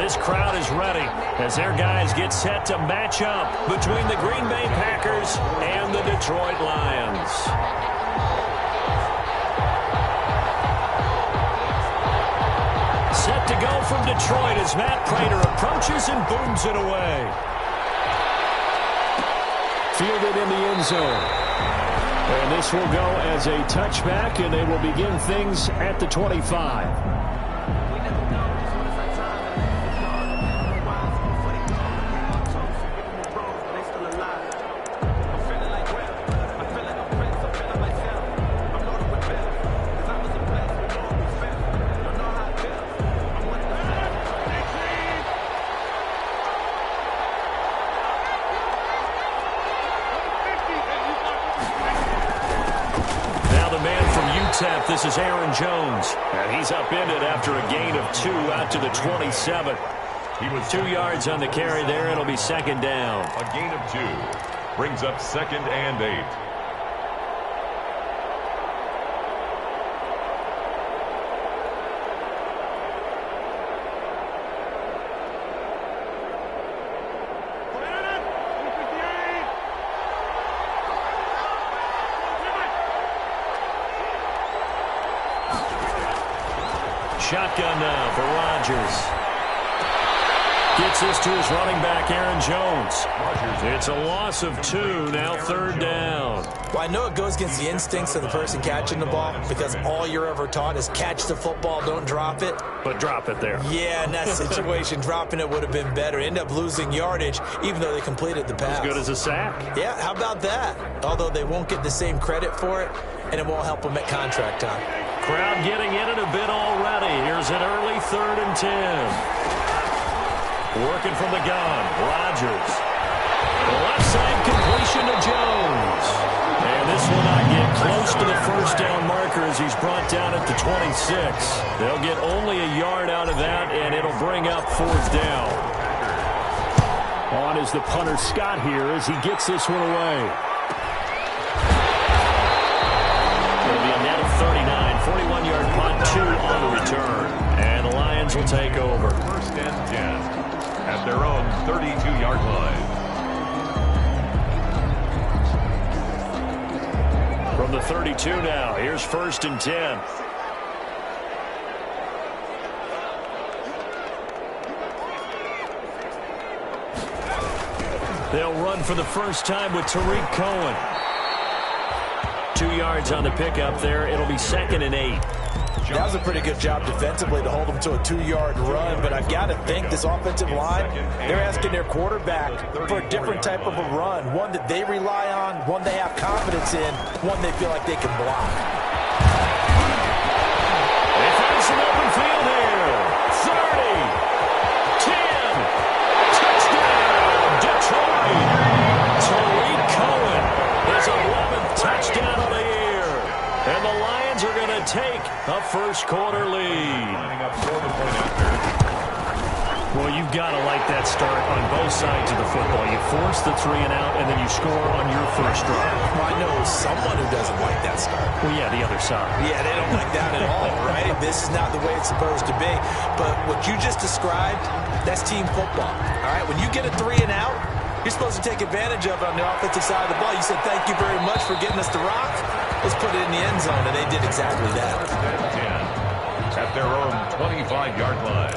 This crowd is ready as their guys get set to match up between the Green Bay Packers and the Detroit Lions. Set to go from Detroit as Matt Prater approaches and booms it away. Fielded in the end zone. And this will go as a touchback, and they will begin things at the 25. This is Aaron Jones, and he's upended after a gain of 2 out to the 27. He was 2 yards on the carry there. It'll be second down. A gain of 2 brings up 2nd and 8. Shotgun now for Rodgers. Gets this to his running back, Aaron Jones. It's a loss of 2, now 3rd down. Well, I know it goes against the instincts of the person catching the ball because all you're ever taught is catch the football, don't drop it. But drop it there. Yeah, in that situation, dropping it would have been better. End up losing yardage, even though they completed the pass. As good as a sack. Yeah, how about that? Although they won't get the same credit for it, and it won't help them at contract time. Crowd getting in it a bit already. Here's an early 3rd and 10. Working from the gun, Rodgers. Left side completion to Jones. And this will not get close to the first down marker as he's brought down at the 26. They'll get only a yard out of that, and it'll bring up 4th down. On is the punter Scott here as he gets this one away. It'll be a net of 39, 41-yard punt, 2 on the return. And the Lions will take over. 1st and 10 at their own 32-yard line. From the 32 now, here's 1st and 10. They'll run for the first time with Tariq Cohen. 2 yards on the pickup there. It'll be 2nd and 8. That was a pretty good job defensively to hold them to a 2-yard run, but I've got to think this offensive line, they're asking their quarterback for a different type of a run, one that they rely on, one they have confidence in, one they feel like they can block. They find some open field here. 30, 10, touchdown, Detroit. Tariq Cohen, his 11th touchdown of the year. And the Lions are going to take a first-quarter lead. Well, you've got to like that start on both sides of the football. You force the 3 and out, and then you score on your first drive. Well, I know someone who doesn't like that start. Well, yeah, the other side. Yeah, they don't like that at all, right? This is not the way it's supposed to be. But what you just described, that's team football, all right? When you get a 3 and out, you're supposed to take advantage of it on the offensive side of the ball. You said, thank you very much for getting us the rock. Let's put it in the end zone, and they did exactly that. At their own 25-yard line.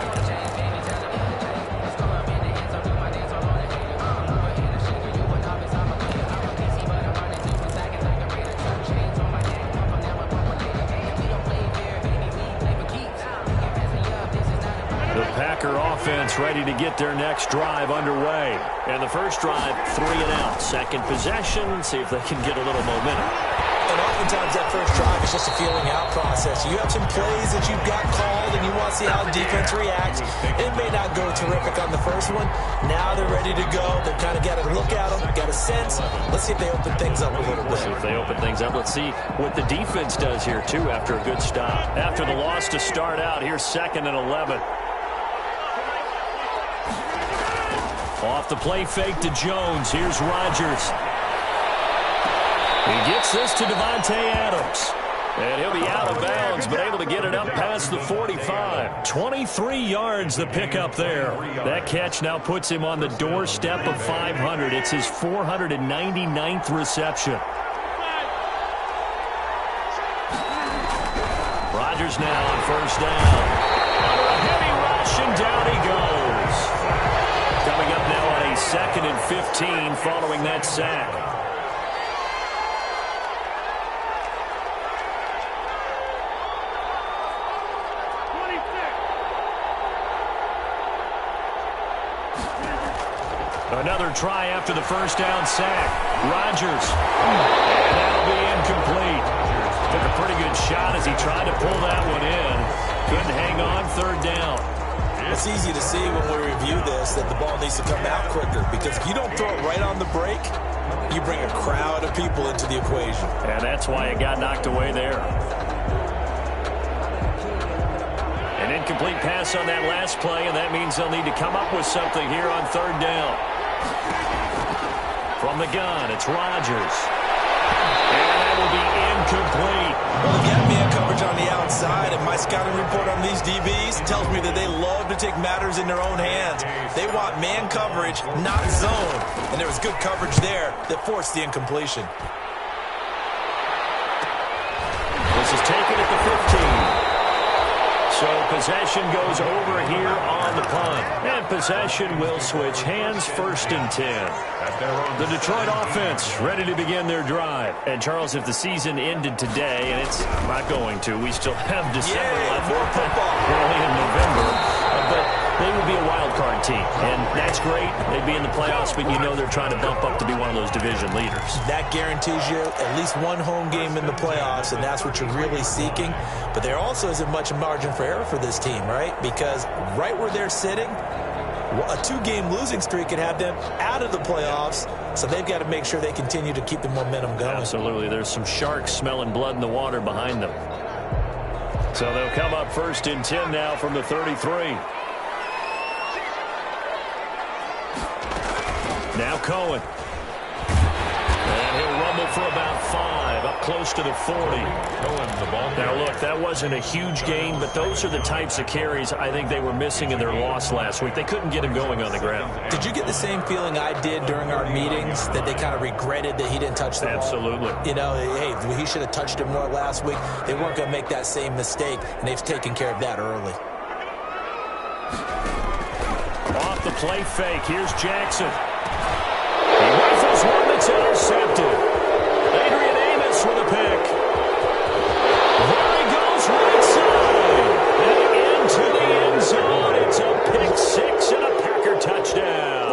The Packer offense ready to get their next drive underway. And the first drive, 3 and out. Second possession, see if they can get a little momentum. And oftentimes that first drive is just a feeling out process. You have some plays that you've got called and you want to see how the defense reacts. It may not go terrific on the first one. Now they're ready to go. They've kind of got to look at them, got a sense. Let's see if they open things up a little bit. See if they open things up. Let's see what the defense does here, too, after a good stop. After the loss to start out, here's 2nd and 11. Off the play fake to Jones. Here's Rodgers. He gets this to Devontae Adams. And he'll be out of bounds, but able to get it up past the 45. 23 yards the pickup there. That catch now puts him on the doorstep of 500. It's his 499th reception. Rodgers now on first down. Under a heavy rush, and down he goes. Coming up now on a 2nd and 15 following that sack. Another try after the first down sack. Rodgers. And that'll be incomplete. Took a pretty good shot as he tried to pull that one in. Couldn't hang on, 3rd down. It's easy to see when we review this that the ball needs to come out quicker, because if you don't throw it right on the break, you bring a crowd of people into the equation. And that's why it got knocked away there. An incomplete pass on that last play, and that means they'll need to come up with something here on 3rd down. From the gun, it's Rodgers. And that will be incomplete. Well, you have man coverage on the outside, and my scouting report on these DBs tells me that they love to take matters in their own hands. They want man coverage, not zone. And there was good coverage there that forced the incompletion. This is taken at the 15. So possession goes over here on the punt. And possession will switch hands, 1st and 10. The Detroit offense ready to begin their drive. And, Charles, if the season ended today, and it's not going to, we still have December left. More football. Early in November. But they would be a wild card team. And that's great. They'd be in the playoffs, but you know they're trying to bump up to be one of those division leaders. That guarantees you at least one home game in the playoffs, and that's what you're really seeking. But there also isn't much margin for error for this team, right? Because right where they're sitting, a 2-game losing streak could have them out of the playoffs, so they've got to make sure they continue to keep the momentum going. Absolutely. There's some sharks smelling blood in the water behind them. So they'll come up 1st and 10 now from the 33. Now Cohen. And he'll rumble for about 5, up close to the 40. Now, look, that wasn't a huge gain, but those are the types of carries I think they were missing in their loss last week. They couldn't get him going on the ground. Did you get the same feeling I did during our meetings, that they kind of regretted that he didn't touch the ball? Absolutely. You know, hey, he should have touched it more last week. They weren't going to make that same mistake, and they've taken care of that early. Off the play fake, here's Jackson. He rifles one that's intercepted. Adrian Amos with a pick. There he goes right side. And into the end zone. It's a pick 6 and a Packer touchdown.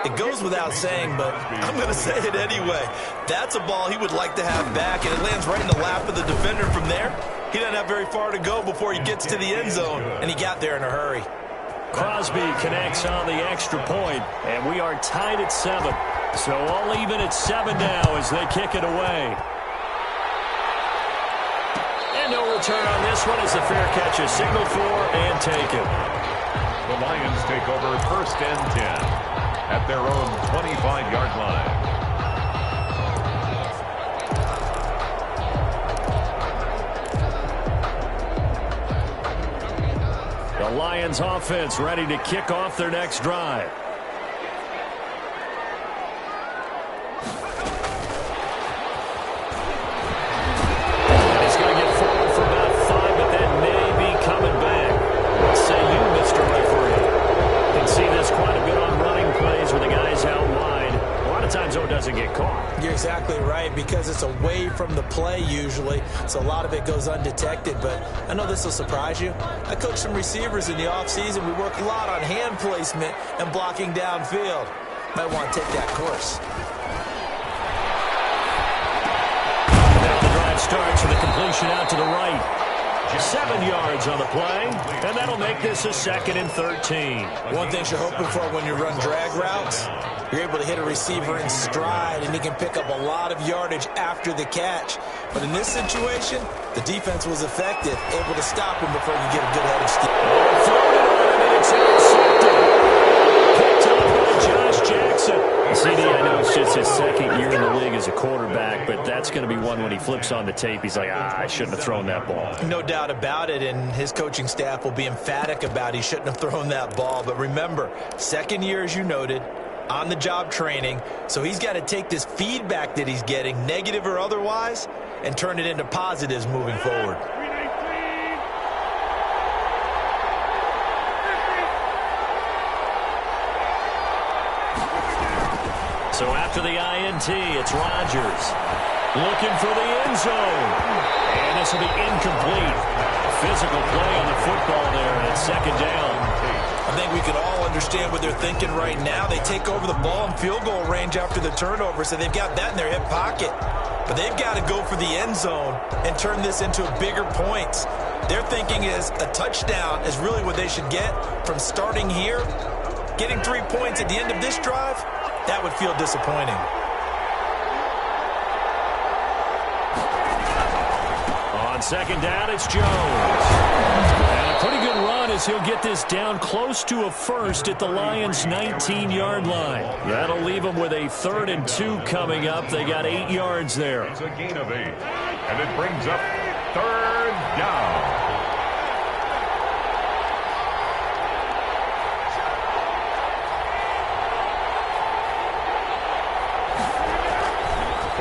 It goes without saying, but I'm going to say it anyway. That's a ball he would like to have back, and it lands right in the lap of the defender from there. He doesn't have very far to go before he gets to the end zone, and he got there in a hurry. Crosby connects on the extra point, and we are tied at 7. So all even at 7 now as they kick it away. And no return on this one as the fair catch is signaled for and taken. The Lions take over 1st and 10 at their own 25-yard line. The Lions offense ready to kick off their next drive. He's going to get forward for about 5, but that may be coming back. What say you, Mr. Referee? You can see this quite a bit on running plays where the guy's out wide. A lot of times, though, it doesn't get caught. You're exactly right, because it's away from the play usually, so a lot of it goes undetected. But I know this will surprise you. I coach some receivers in the offseason. We work a lot on hand placement and blocking downfield. Might want to take that course. Now the drive starts with a completion out to the right. 7 yards on the play, and that'll make this a 2nd and 13. One thing you're hoping for when you run drag routes, you're able to hit a receiver in stride, and he can pick up a lot of yardage after the catch. But in this situation, the defense was effective, able to stop him before you get a good head of steam. It's intercepted. Picked up by Josh Jackson. CD, I know it's just his second year in the league as a quarterback, but that's going to be one when he flips on the tape, he's like, I shouldn't have thrown that ball. No doubt about it, and his coaching staff will be emphatic about he shouldn't have thrown that ball. But remember, second year, as you noted, on-the-job training, so he's got to take this feedback that he's getting, negative or otherwise, and turn it into positives moving forward. So after the INT, it's Rodgers looking for the end zone. And this will be incomplete. Physical play on the football there, and it's second down. I think we can all understand what they're thinking right now. They take over the ball in field goal range after the turnover, so they've got that in their hip pocket. But they've got to go for the end zone and turn this into bigger points. Their thinking is a touchdown is really what they should get from starting here. Getting 3 points at the end of this drive, that would feel disappointing. On second down, it's Jones. And a pretty good run as he'll get this down close to a first at the Lions' 19-yard line. That'll leave them with a 3rd and 2 coming up. They got 8 yards there. It's a gain of 8, and it brings up 3rd down.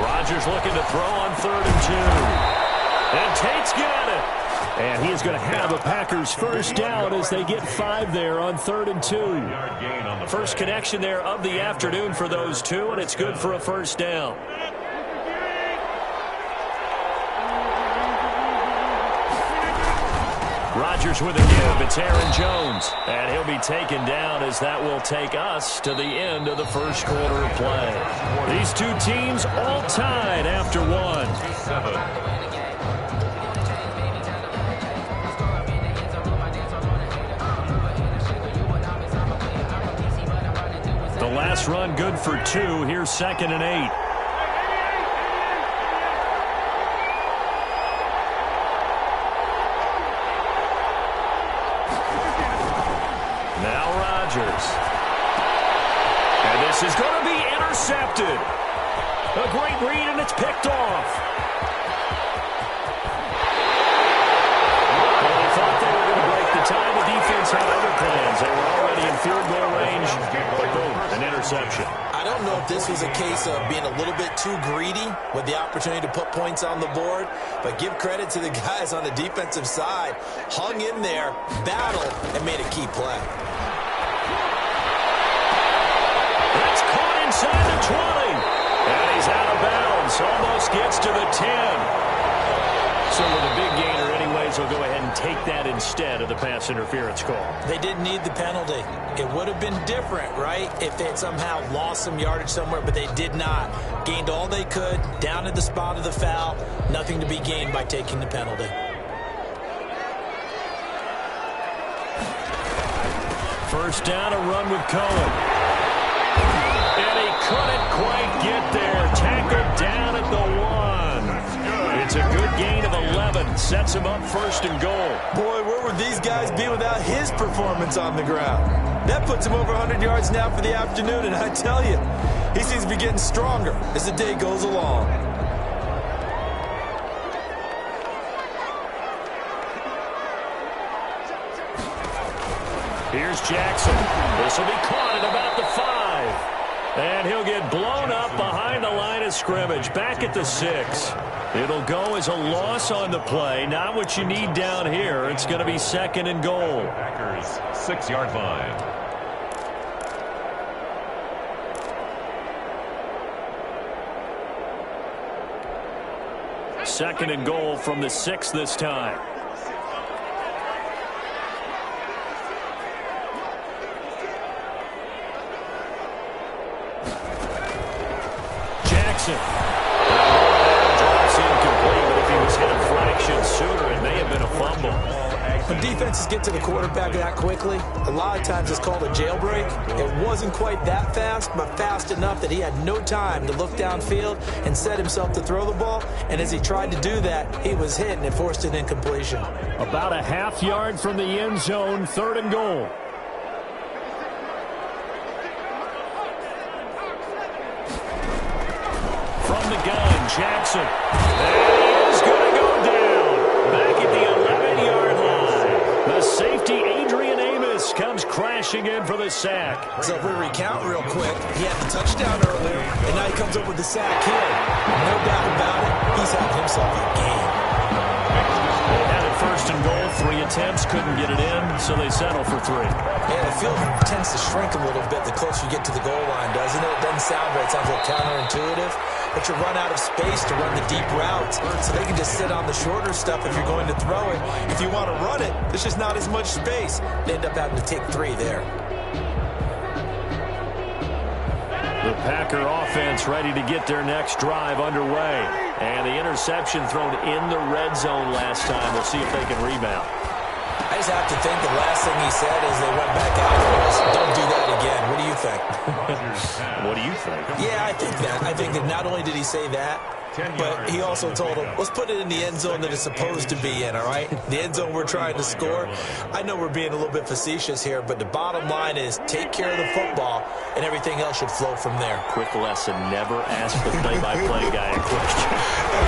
Rodgers looking to throw on 3rd and 2. And Tate's got it. And he is going to have a Packers first down as they get 5 there on 3rd and 2. First connection there of the afternoon for those two, and it's good for a first down. Rodgers with a give. It's Aaron Jones. And he'll be taken down as that will take us to the end of the first quarter of play. These two teams all tied after one. The last run good for 2. Here's 2nd and 8. And this is going to be intercepted. A great read, and it's picked off. Well, they thought they were going to break the tie. The defense had other plans. They were already in field goal range. Boom, an interception. I don't know if this was a case of being a little bit too greedy with the opportunity to put points on the board, but give credit to the guys on the defensive side. Hung in there, battled, and made a key play. That's caught inside the 20. And he's out of bounds. Almost gets to the 10. So with a big gainer anyways, he'll go ahead and take that instead of the pass interference call. They didn't need the penalty. It would have been different, right, if they had somehow lost some yardage somewhere, but they did not. Gained all they could, down at the spot of the foul. Nothing to be gained by taking the penalty. First down, a run with Cohen. And he couldn't quite get there. Tackled down at the 1. It's a good gain of 11. Sets him up 1st and goal. Boy, where would these guys be without his performance on the ground? That puts him over 100 yards now for the afternoon, and I tell you, he seems to be getting stronger as the day goes along. Here's Jackson. This will be caught at about the 5. And he'll get blown up behind the line of scrimmage. Back at the 6. It'll go as a loss on the play. Not what you need down here. It's going to be 2nd and goal. Packers 6-yard line. Second and goal from the 6 this time. Jackson. Drops incomplete, but if he was hit a fraction sooner, it may have been a fumble. When defenses get to the quarterback that quickly, a lot of times it's called a jailbreak. It wasn't quite that fast, but fast enough that he had no time to look downfield and set himself to throw the ball. And as he tried to do that, he was hit, and it forced an incompletion. About a half yard from the end zone, 3rd and goal. Jackson. And he is going to go down. Back at the 11-yard line. The safety, Adrian Amos, comes crashing in for the sack. So if we recount real quick, he had the touchdown earlier, and now he comes up with the sack here. No doubt about it, he's having himself a game. They had it first and goal, 3 attempts, couldn't get it in, so they settle for 3. Yeah, the field tends to shrink a little bit the closer you get to the goal line, doesn't it? It doesn't sound right. It sounds a little counterintuitive. But you run out of space to run the deep routes, so they can just sit on the shorter stuff if you're going to throw it. If you want to run it, there's just not as much space. They end up having to take 3 there. The Packer offense ready to get their next drive underway. And the interception thrown in the red zone last time. We'll see if they can rebound. I just have to think the last thing he said as they went back out was, don't do that again. What do you think? What do you think? Yeah, I think that. I think that not only did he say that, but he also told him, let's put it in the end zone that it's supposed to be in, all right? The end zone we're trying to score. I know we're being a little bit facetious here, but the bottom line is take care of the football, and everything else should flow from there. Quick lesson, never ask the play-by-play guy a question.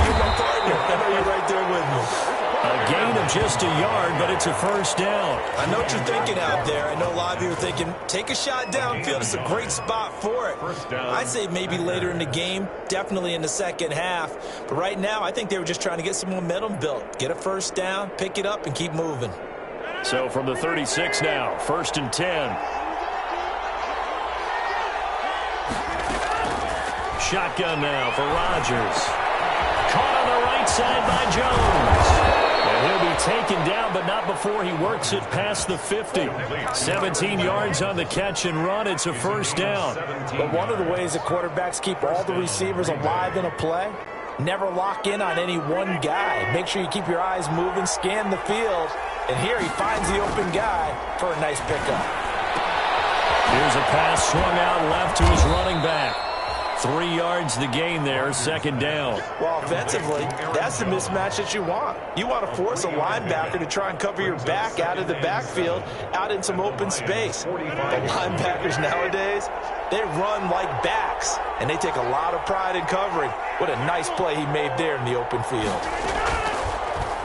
You're my partner. I know you're right there with me. A gain of just a yard, but it's a first down. I know what you're thinking out there. I know a lot of you are thinking, take a shot downfield. It's a great spot for it. I'd say maybe later in the game, definitely in the second half. But right now, I think they were just trying to get some momentum built. Get a first down, pick it up, and keep moving. So from the 36 now, 1st and 10. Shotgun now for Rodgers. Caught on the right side by Jones. And he'll be taken down, but not before he works it past the 50. 17 yards on the catch and run. It's a first down. But one of the ways that quarterbacks keep all the receivers alive in a play, never lock in on any one guy. Make sure you keep your eyes moving, scan the field. And here he finds the open guy for a nice pickup. Here's a pass swung out left to his running back. 3 yards the gain there, second down. Well, offensively, that's the mismatch that you want. You want to force a linebacker to try and cover your back out of the backfield, out in some open space. The linebackers nowadays, they run like backs, and they take a lot of pride in covering. What a nice play he made there in the open field.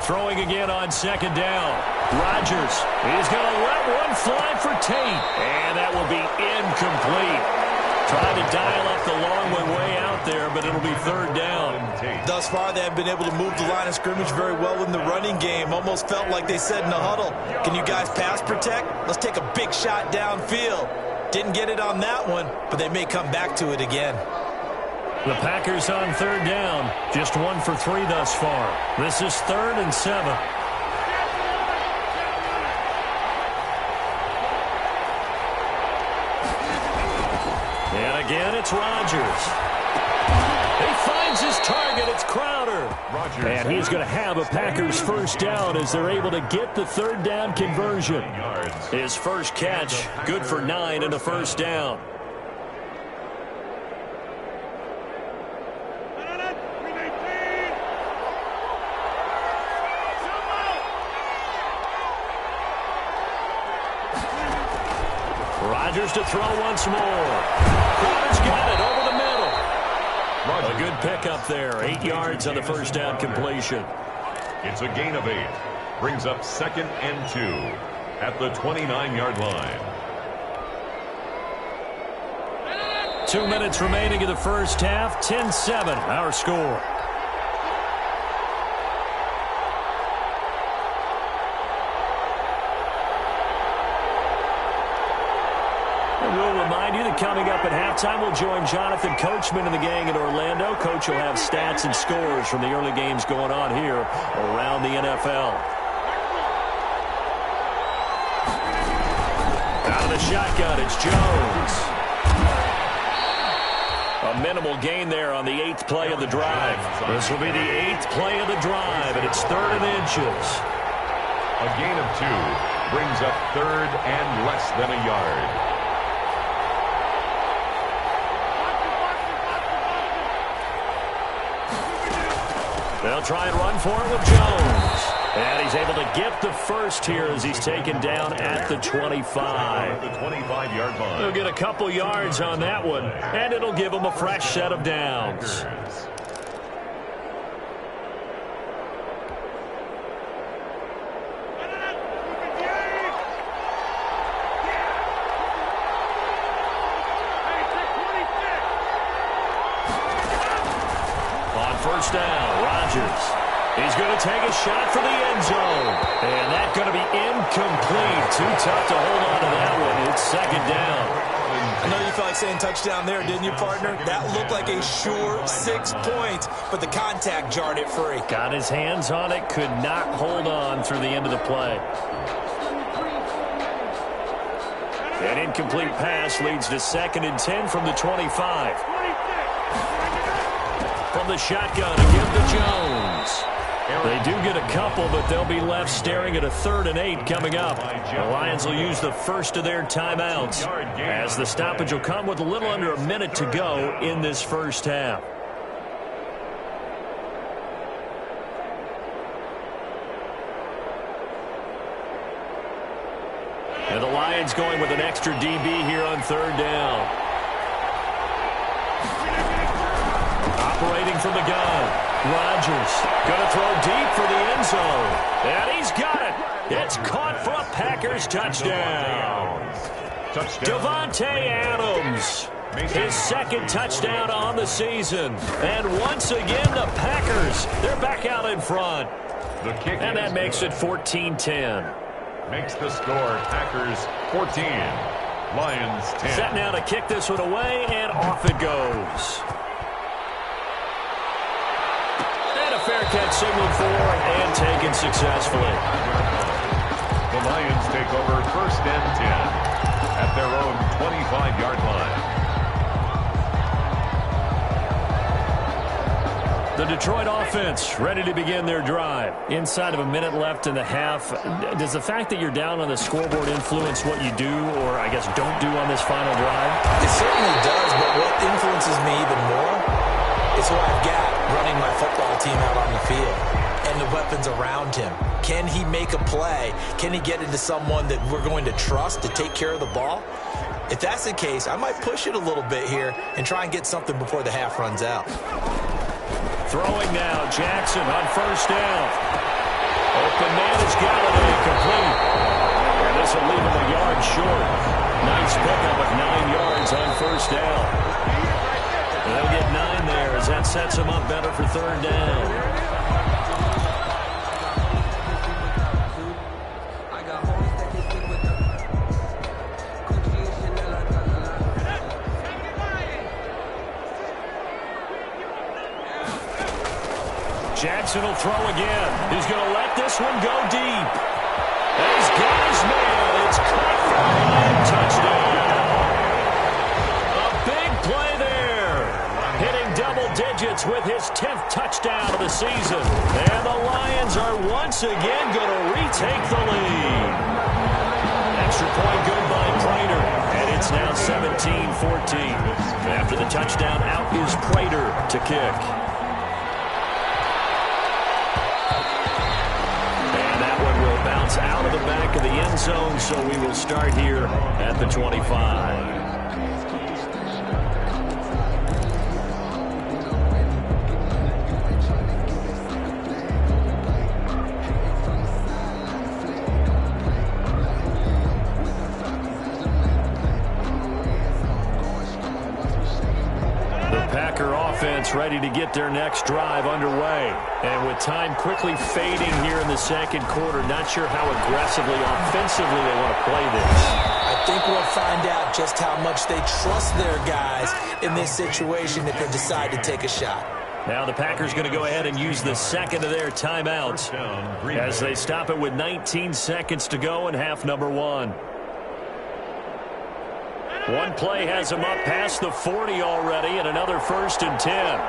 Throwing again on second down. Rodgers, he's going to let one fly for Tate, and that will be incomplete. Trying to dial up the long one way out there, but it'll be third down. Thus far, they have been able to move the line of scrimmage very well in the running game. Almost felt like they said in the huddle, can you guys pass protect? Let's take a big shot downfield. Didn't get it on that one, but they may come back to it again. The Packers on third down. Just 1 for 3 thus far. This is 3rd and 7. And again, it's Rodgers. He finds his target. It's Crowder. And he's going to have a Packers first down as they're able to get the third down conversion. His first catch, good for 9 and a first down. Rodgers to throw once more. Crowder's got it over the middle. A good pickup there. 8 yards on the first down completion. It's a gain of 8. Brings up 2nd and 2 at the 29-yard line. 2 minutes remaining in the first half. 10-7, our score. We'll remind you that coming up at halftime, we'll join Jonathan Coachman and the gang in Orlando. Coach will have stats and scores from the early games going on here around the NFL. Out of the shotgun, it's Jones. A minimal gain there on the 8th play of the drive. This will be the 8th play of the drive, and it's 3rd and inches. A gain of 2 brings up 3rd and less than a yard. They'll try and run for it with Jones. And he's able to get the first here as he's taken down at the 25. The 25-yard line. He'll get a couple yards on that one, and it'll give him a fresh set of downs. first down. Rodgers. He's going to take a shot for the end zone. And that's going to be incomplete. Too tough to hold on to that one. It's second down. I know you felt like saying touchdown there, didn't you, partner? That looked like a sure 6 points, but the contact jarred it free. Got his hands on it, could not hold on through the end of the play. An incomplete pass leads to 2nd and 10 from the 25. From the shotgun, again to Jones. They do get a couple, but they'll be left staring at a 3rd and 8 coming up. The Lions will use the first of their timeouts, as the stoppage will come with a little under a minute to go in this first half. And the Lions going with an extra DB here on 3rd down. Operating from the gun. Rodgers going to throw deep for the end zone. And he's got it. It's caught for a Packers touchdown. Davante Adams. His 2nd touchdown on the season. And once again, the Packers, they're back out in front. And that makes it 14-10. Makes the score Packers 14, Lions 10. Set now to kick this one away, and off it goes. And a fair catch signaled for and taken successfully. The Lions take over 1st and 10 at their own 25-yard line. The Detroit offense ready to begin their drive. Inside of a minute left in the half. Does the fact that you're down on the scoreboard influence what you do, or I guess don't do on this final drive? It certainly does, but what influences me even more is who I've got running my football team out on the field and the weapons around him. Can he make a play? Can he get into someone that we're going to trust to take care of the ball? If that's the case, I might push it a little bit here and try and get something before the half runs out. Throwing now, Jackson on 1st down. Open man has got it incomplete. And this will leave him a yard short. Nice pickup of 9 yards on 1st down. And they'll get 9 there as that sets him up better for 3rd down. Jackson will throw again. He's going to let this one go deep. And he's got his man. It's caught for a touchdown. A big play there. Hitting double digits with his 10th touchdown of the season. And the Lions are once again going to retake the lead. Extra point good by Prater. And it's now 17-14. After the touchdown, out is Prater to kick. Out of the back of the end zone, so we will start here at the 25. Offense ready to get their next drive underway. And with time quickly fading here in the 2nd quarter, not sure how aggressively, offensively they want to play this. I think we'll find out just how much they trust their guys in this situation if they decide to take a shot. Now the Packers going to go ahead and use the 2nd of their timeouts as they stop it with 19 seconds to go in half number 1. One play has him up past the 40 already, and another 1st and 10.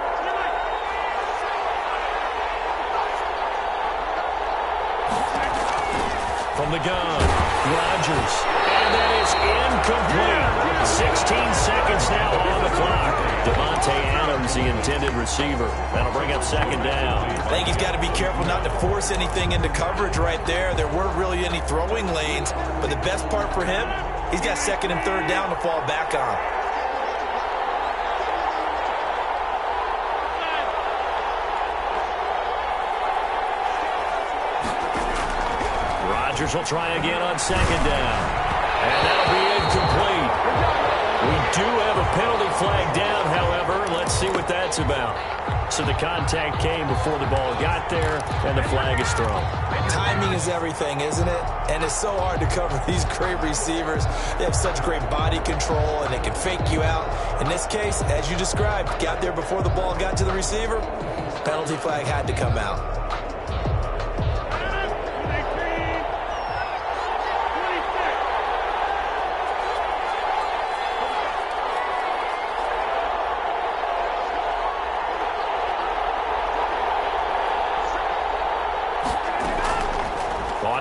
From the gun, Rodgers. And that is incomplete. 16 seconds now on the clock. Davante Adams, the intended receiver. That'll bring up 2nd down. I think he's got to be careful not to force anything into coverage right there. There weren't really any throwing lanes, but the best part for him, he's got 2nd and 3rd down to fall back on. Rodgers will try again on 2nd down. And that'll be incomplete. We do have a penalty flag down, however. Let's see what that's about. So the contact came before the ball got there, and the flag is thrown. Timing is everything, isn't it? And it's so hard to cover these great receivers. They have such great body control, and they can fake you out. In this case, as you described, got there before the ball got to the receiver. Penalty flag had to come out.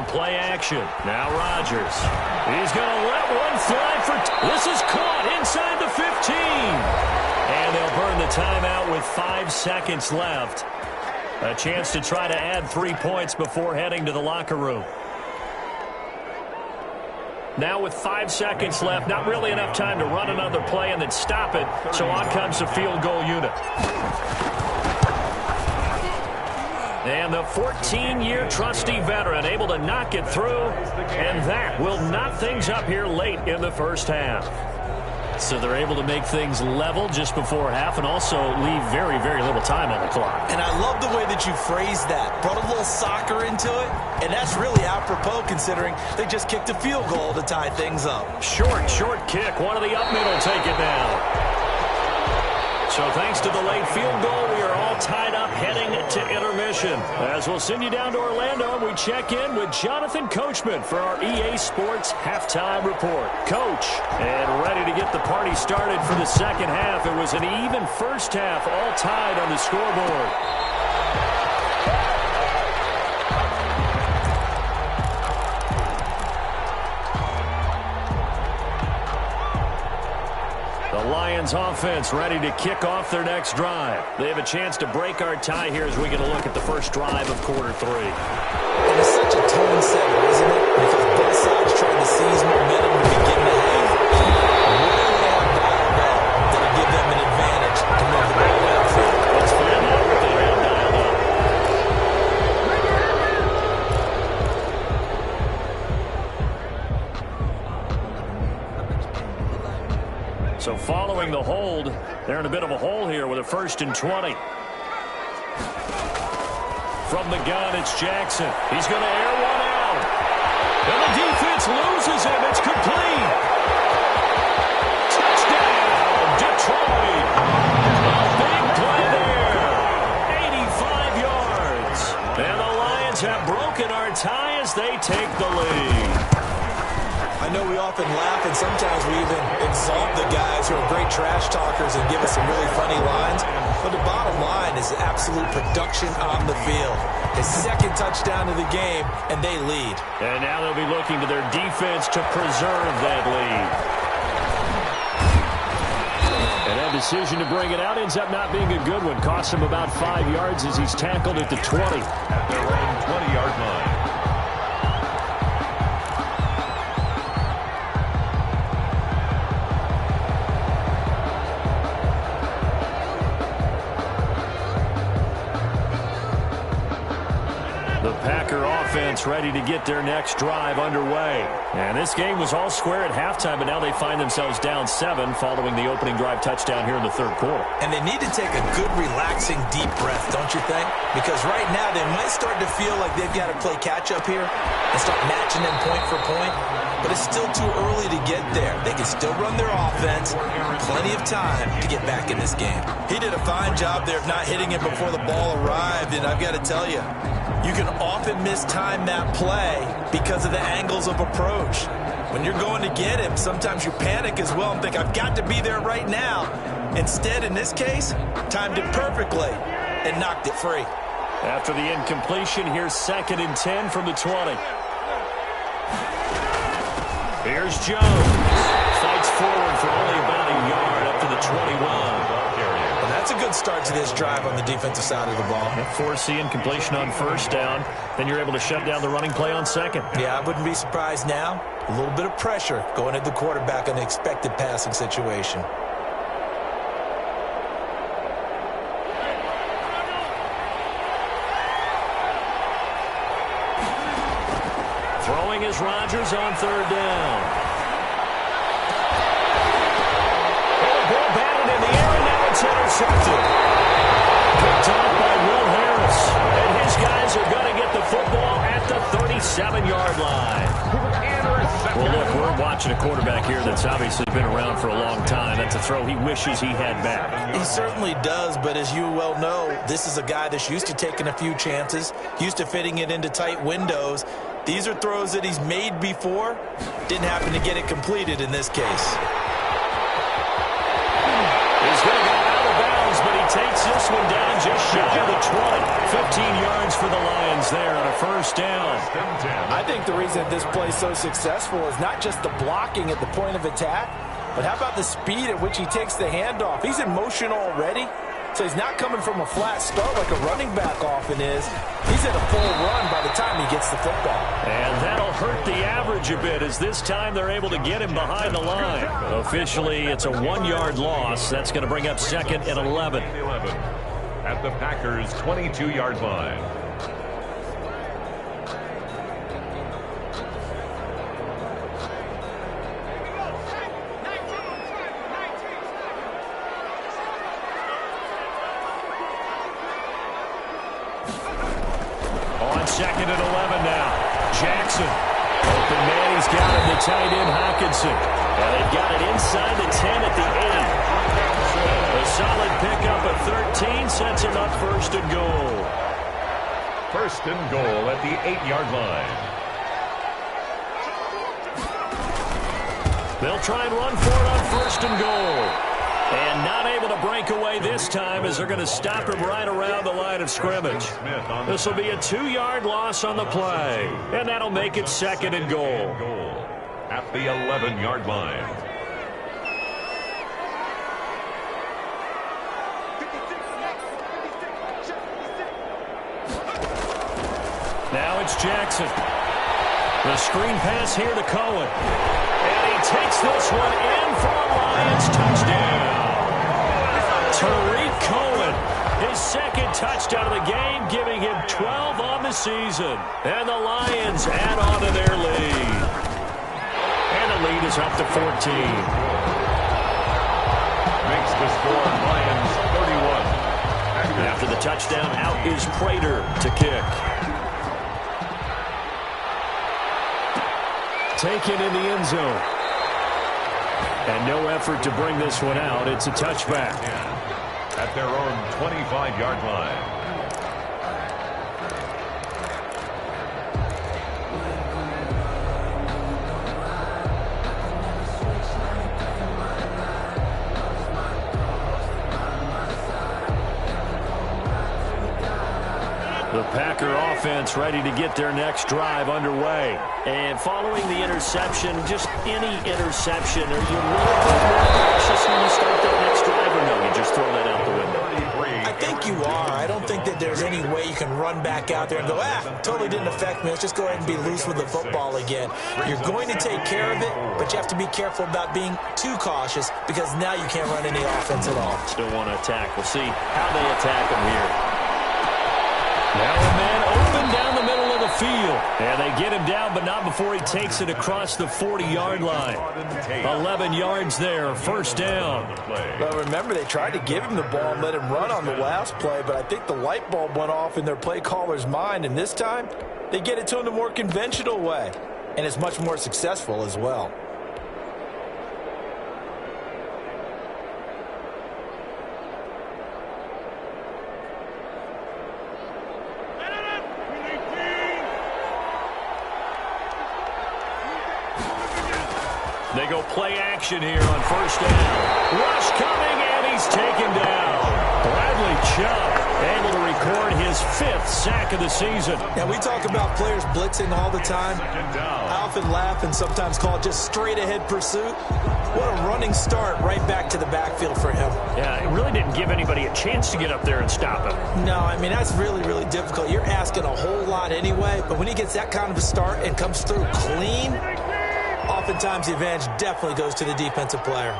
Play action. Now Rodgers. He's going to let one fly for... This is caught inside the 15. And they'll burn the timeout with 5 seconds left. A chance to try to add 3 points before heading to the locker room. Now with 5 seconds left, not really enough time to run another play and then stop it. So on comes the field goal unit. And the 14-year trusty veteran able to knock it through, and that will knot things up here late in the first half. So they're able to make things level just before half and also leave very, very little time on the clock. And I love the way that you phrased that. Brought a little soccer into it, and that's really apropos considering they just kicked a field goal to tie things up. Short kick. One of the up middle take it down. So thanks to the late field goal, we are all tied up heading to intermission. As we'll send you down to Orlando, and we check in with Jonathan Coachman for our EA Sports Halftime Report. Coach, and ready to get the party started for the second half. It was an even first half, all tied on the scoreboard. Lions offense ready to kick off their next drive. They have a chance to break our tie here as we get a look at the first drive of quarter 3. And it's such a tone setter, isn't it? Because both sides trying to seize momentum to begin the half. Really have dialed up that'll give them an advantage to move the ball downfield. Let's find out what they have dialed up. So following the hold, they're in a bit of a hole here with a 1st and 20. From the gun, it's Jackson. He's going to air one out. And the defense loses him. It's complete. Touchdown, Detroit. A big play there. 85 yards. And the Lions have broken our tie as they take the lead. I know we often laugh, and sometimes we even exalt the guys who are great trash talkers and give us some really funny lines. But the bottom line is absolute production on the field. His second touchdown of the game, and they lead. And now they'll be looking to their defense to preserve that lead. And that decision to bring it out ends up not being a good one. Costs him about 5 yards as he's tackled at the 20. At their own 20-yard line. Offense ready to get their next drive underway. And this game was all square at halftime, but now they find themselves down 7 following the opening drive touchdown here in the 3rd quarter. And they need to take a good, relaxing, deep breath, don't you think? Because right now they might start to feel like they've got to play catch-up here and start matching them point for point. But it's still too early to get there. They can still run their offense. Plenty of time to get back in this game. He did a fine job there of not hitting it before the ball arrived, and I've got to tell you, you can often mistime that play because of the angles of approach. When you're going to get him, sometimes you panic as well and think, I've got to be there right now. Instead, in this case, timed it perfectly and knocked it free. After the incompletion, here's 2nd and 10 from the 20. Here's Jones. Fights forward for only about a yard up to the 21. And that's a good start to this drive on the defensive side of the ball. Force the incompletion on 1st down. Then you're able to shut down the running play on 2nd. Yeah, I wouldn't be surprised now. A little bit of pressure going at the quarterback in the expected passing situation. Throwing is Rodgers on 3rd down. Oh, ball batted in the air, and now it's intercepted. Picked off by Will Harris. And his guys are going to get the football at the 37-yard line. Well, look, we're watching a quarterback here that's obviously been around for a long time. That's a throw he wishes he had back. He certainly does, but as you well know, this is a guy that's used to taking a few chances, used to fitting it into tight windows. These are throws that he's made before. Didn't happen to get it completed in this case. He's going to go out of bounds, but he takes this one down just shy of the 20. 15 yards for the Lions there on a first down. I think the reason this play is so successful is not just the blocking at the point of attack, but how about the speed at which he takes the handoff? He's in motion already, so he's not coming from a flat start like a running back often is. He's at a full run by the time he gets the football. And that'll hurt the average a bit as this time they're able to get him behind the line. Officially, it's a 1-yard loss. That's going to bring up second and 11. At the Packers' 22-yard line. On second and 11 now. Jackson. Open man, he's got him. The tight end, Hawkinson. And they've got it inside the 10 at the 8. A solid pickup of 13 sets him up first and goal. First and goal at the 8-yard line. They'll try and run for it on first and goal. And not able to break away this time as they're going to stop him right around the line of scrimmage. This will be a 2-yard loss on the play. And that'll make it second and goal. At the 11-yard line. Now it's Jackson. The screen pass here to Cohen. And he takes this one in for a Lions touchdown. Tariq Cohen, his second touchdown of the game, giving him 12 on the season. And the Lions add on to their lead. And the lead is up to 14. Makes the score Lions 31. After the touchdown, out is Prater to kick. Taken in the end zone. And no effort to bring this one out. It's a touchback. At their own 25-yard line. The Packer offense ready to get their next drive underway. And following the interception, just any interception, are you a little bit more cautious when you start that next drive, or no, you just throw that out the window? I think you are. I don't think that there's any way you can run back out there and go, totally didn't affect me. Let's just go ahead and be loose with the football again. You're going to take care of it, but you have to be careful about being too cautious because now you can't run any offense at all. Still want to attack. We'll see how they attack them here. Now a man open down the middle of the field. And they get him down, but not before he takes it across the 40-yard line. 11 yards there, first down. Well, remember, they tried to give him the ball and let him run on the last play, but I think the light bulb went off in their play caller's mind, and this time they get it to him the more conventional way, and it's much more successful as well. They go play action here on first down. Rush coming, and he's taken down. Bradley Chubb able to record his 5th sack of the season. Now, we talk about players blitzing all the time. I often laugh and sometimes call it just straight-ahead pursuit. What a running start right back to the backfield for him. Yeah, it really didn't give anybody a chance to get up there and stop him. No, I mean, that's really, really difficult. You're asking a whole lot anyway, but when he gets that kind of a start and comes through clean, oftentimes the advantage definitely goes to the defensive player.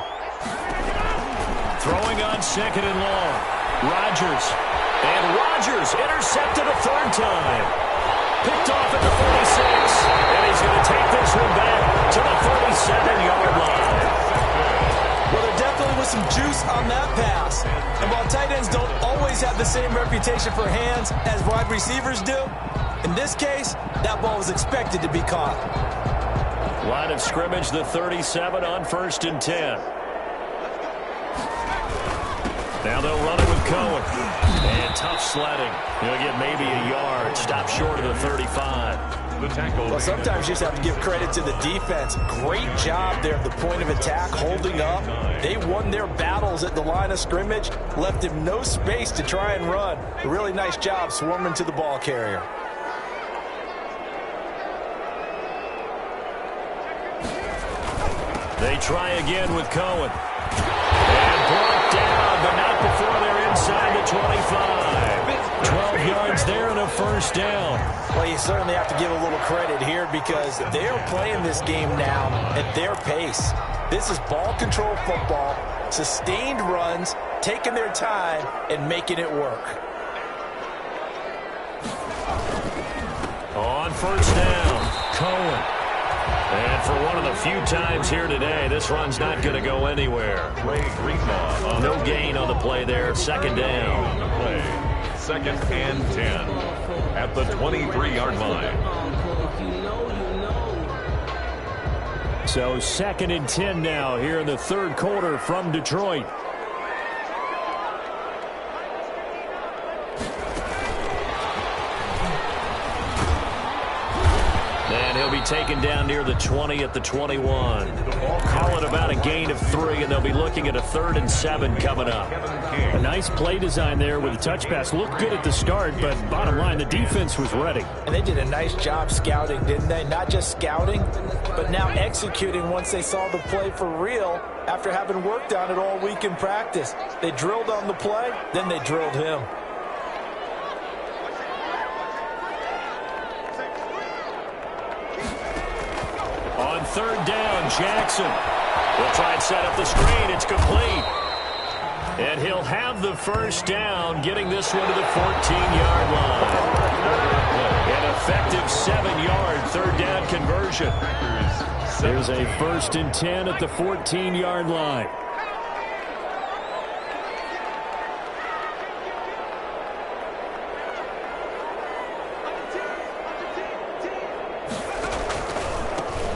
Throwing on second and long. Rodgers. And Rodgers intercepted a 3rd time. Picked off at the 46. And he's going to take this one back to the 37-yard line. Well, there definitely was some juice on that pass. And while tight ends don't always have the same reputation for hands as wide receivers do, in this case, that ball was expected to be caught. Line of scrimmage, the 37 on 1st and 10. Now they'll run it with Cohen. And tough sledding. He'll get maybe a yard. Stop short of the 35. The tackle. Well, sometimes you just have to give credit to the defense. Great job there at the point of attack, holding up. They won their battles at the line of scrimmage, left him no space to try and run. A really nice job swarming to the ball carrier. They try again with Cohen. And brought down, but not before they're inside the 25. 12 yards there and a first down. Well, you certainly have to give a little credit here because they're playing this game now at their pace. This is ball control football, sustained runs, taking their time and making it work. On first down, Cohen. And for one of the few times here today, this run's not going to go anywhere. No gain on the play there. Second down. Play. 2nd and 10 at the 23-yard line. So 2nd and 10 now here in the third quarter from Detroit. And he'll be taken down near the 20 at the 21. Call it about a gain of 3, and they'll be looking at a 3rd and 7 coming up. A nice play design there with the touch pass. Looked good at the start, but bottom line, the defense was ready. And they did a nice job scouting, didn't they? Not just scouting, but now executing once they saw the play for real after having worked on it all week in practice. They drilled on the play, then they drilled him. On 3rd down, Jackson will try and set up the screen. It's complete. And he'll have the first down, getting this one to the 14-yard line. An effective 7-yard 3rd down conversion. There's a 1st and 10 at the 14-yard line.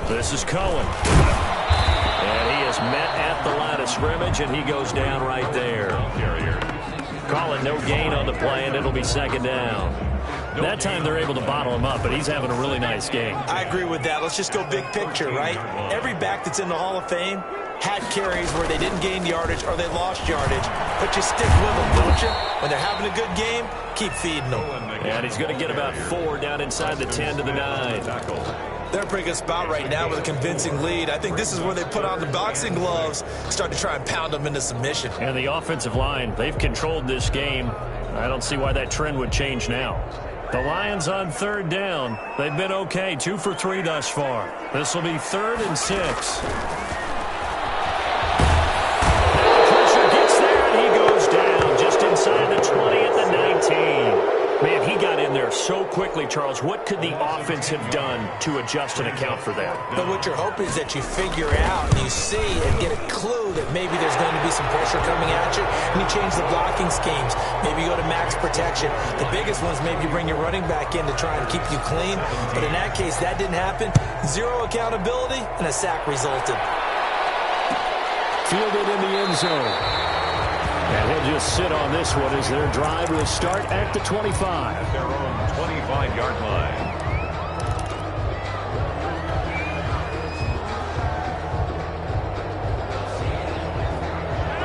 This is Cohen. And he is met at the line of scrimmage, and he goes down right there. Call it no gain on the play, and it'll be 2nd down. That time they're able to bottle him up, but he's having a really nice game. I agree with that. Let's just go big picture, right? Every back that's in the Hall of Fame had carries where they didn't gain yardage or they lost yardage, but you stick with them, don't you? When they're having a good game, keep feeding them. And he's going to get about 4 down inside the 10 to the 9. They're in a pretty good spot right now with a convincing lead. I think this is where they put on the boxing gloves, start to try and pound them into submission. And the offensive line, they've controlled this game. I don't see why that trend would change now. The Lions on 3rd down. They've been okay, 2 for 3 thus far. This will be 3rd and 6. Pressure gets there, and he goes down just inside the 20 at the 19. Man, he got in there so quickly, Charles. What could the offense have done to adjust and account for that? But what you're hoping is that you figure out and you see and get a clue that maybe there's going to be some pressure coming at you, and you change the blocking schemes. Maybe you go to max protection. The biggest ones, maybe you bring your running back in to try and keep you clean. But in that case, that didn't happen. 0 accountability, and a sack resulted. Fielded in the end zone. And he'll just sit on this one as their drive will start at the 25. At their own 25-yard line.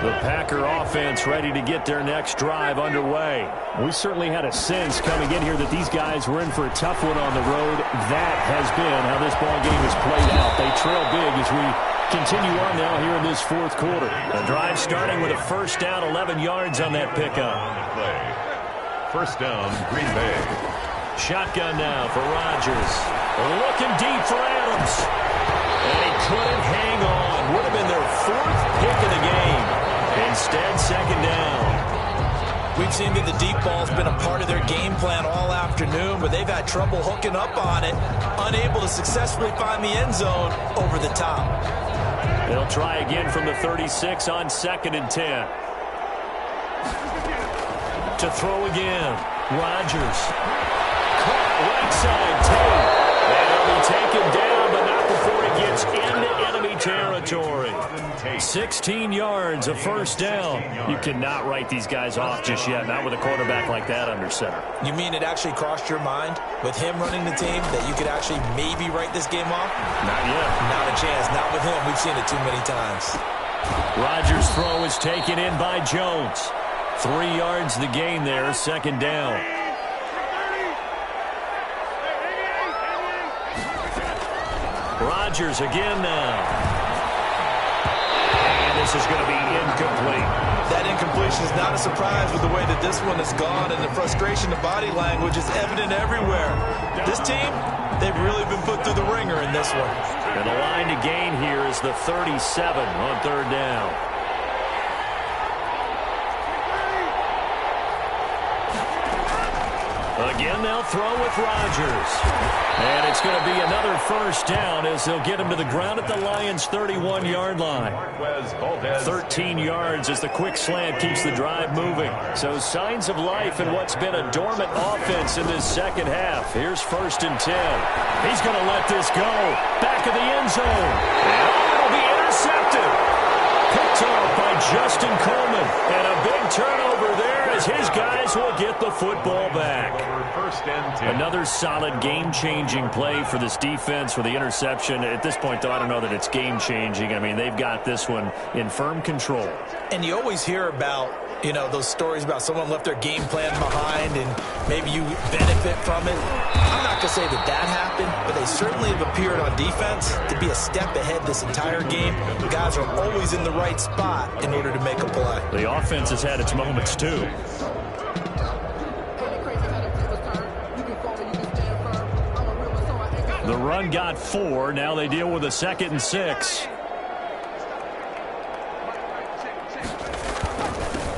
The Packer offense ready to get their next drive underway. We certainly had a sense coming in here that these guys were in for a tough one on the road. That has been how this ball game has played out. They trail big as we continue on now here in this 4th quarter. The drive starting with a first down, 11 yards on that pickup. First down, Green Bay. Shotgun now for Rodgers. Looking deep for Adams. And he couldn't hang on. Would have been their 4th pick of the game. Instead, 2nd down. We've seen that the deep ball's been a part of their game plan all afternoon, but they've had trouble hooking up on it, unable to successfully find the end zone over the top. They'll try again from the 36 on 2nd and 10. To throw again. Rodgers. Right side, tape. And he'll be taken down, but not before he gets into enemy territory. 16 yards, a first down. You cannot write these guys off just yet, not with a quarterback like that under center. You mean it actually crossed your mind with him running the team that you could actually maybe write this game off? Not yet. Not a chance. Not with him. We've seen it too many times. Rodgers' throw is taken in by Jones. 3 yards the gain there, 2nd down. Rodgers again now. And this is going to be incomplete. That incompletion is not a surprise with the way that this one has gone, and the frustration of body language is evident everywhere. This team, they've really been put through the ringer in this one. And the line to gain here is the 37 on 3rd down. Again, they'll throw with Rodgers. And it's going to be another first down as they'll get him to the ground at the Lions' 31-yard line. 13 yards as the quick slant keeps the drive moving. So signs of life in what's been a dormant offense in this second half. Here's 1st and 10. He's going to let this go. Back of the end zone. And it'll be intercepted. Picked off by Justin Coleman. And a big turnover there as his guys will get the football back. Another solid game-changing play for this defense for the interception. At this point, though, I don't know that it's game-changing. I mean, they've got this one in firm control. And you always hear about, you know, those stories about someone left their game plan behind and maybe you benefit from it. I'm not going to say that that happened, but they certainly have appeared on defense to be a step ahead this entire game. The guys are always in the right spot in order to make a play. The offense has had its moments, too. The run got 4. Now they deal with a 2nd and 6.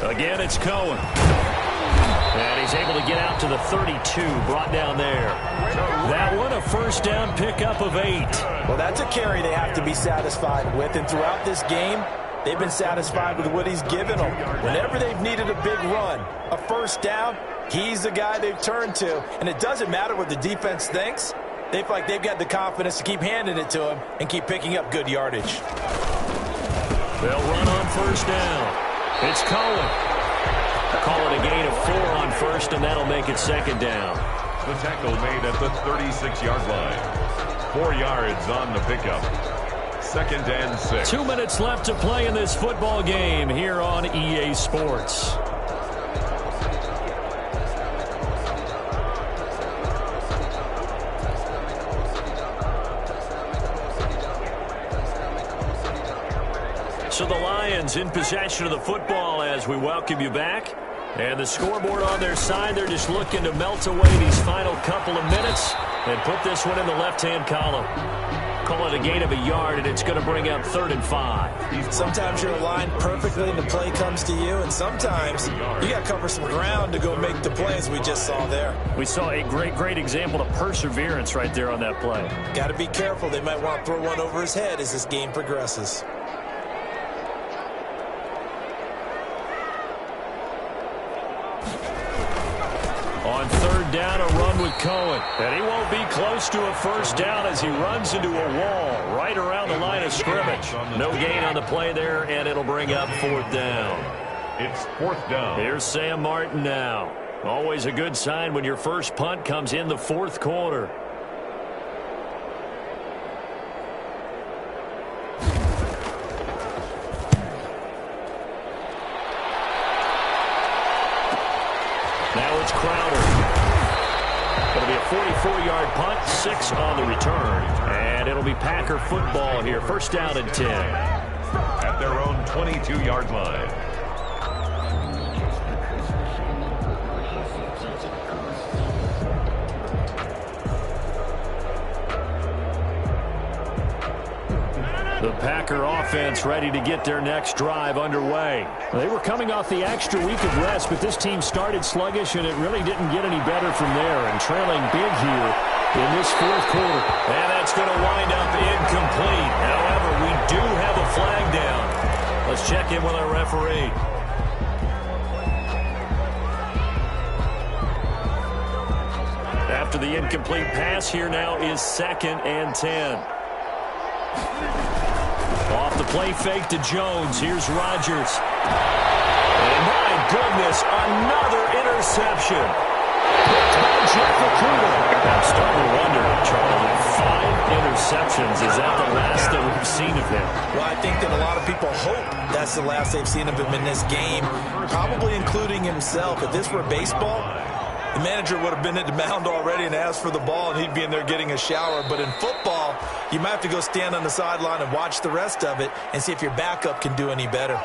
Again, it's Cohen. And he's able to get out to the 32, brought down there. That one, a first down pickup of 8. Well, that's a carry they have to be satisfied with. And throughout this game, they've been satisfied with what he's given them. Whenever they've needed a big run, a first down, he's the guy they've turned to. And it doesn't matter what the defense thinks. They feel like they've got the confidence to keep handing it to him and keep picking up good yardage. They'll run on first down. It's Cohen. Call it a gain of 4 on first, and that'll make it 2nd down. The tackle made at the 36-yard line. 4 yards on the pickup. 2nd and 6. 2 minutes left to play in this football game here on EA Sports. So the Lions in possession of the football as we welcome you back. And the scoreboard on their side, they're just looking to melt away these final couple of minutes and put this one in the left-hand column. Call it a gain of a yard, and it's going to bring up 3rd and 5. Sometimes you're aligned perfectly and the play comes to you, and sometimes you got to cover some ground to go make the plays we just saw there. We saw a great example of perseverance right there on that play. Got to be careful. They might want to throw one over his head as this game progresses. On 3rd down, a run with Cohen. And he won't be close to a first down as he runs into a wall right around the line of scrimmage. No gain on the play there, and it'll bring up 4th down. It's 4th down. Here's Sam Martin now. Always a good sign when your first punt comes in the 4th quarter. Now it's Crowder. It'll be a 44-yard punt, 6 on the return. And it'll be Packer football here. First down and 10. At their own 22-yard line. The Packer offense ready to get their next drive underway. They were coming off the extra week of rest, but this team started sluggish, and it really didn't get any better from there. And trailing big here in this 4th quarter. And that's going to wind up incomplete. However, we do have a flag down. Let's check in with our referee. After the incomplete pass, here now is 2nd and 10. Off the play fake to Jones. Here's Rodgers. And my goodness, another interception. I'm starting to wonder, Charlie, 5 interceptions. Is that the last that we've seen of him? Well, I think that a lot of people hope that's the last they've seen of him in this game, probably including himself. If this were baseball, the manager would have been at the mound already and asked for the ball, and he'd be in there getting a shower. But in football, you might have to go stand on the sideline and watch the rest of it and see if your backup can do any better.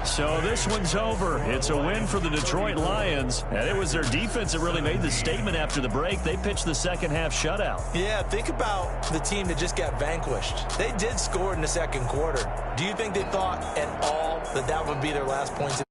So this one's over. It's a win for the Detroit Lions, and it was their defense that really made the statement after the break. They pitched the second half shutout. Yeah, think about the team that just got vanquished. They did score in the second quarter. Do you think they thought at all that that would be their last points of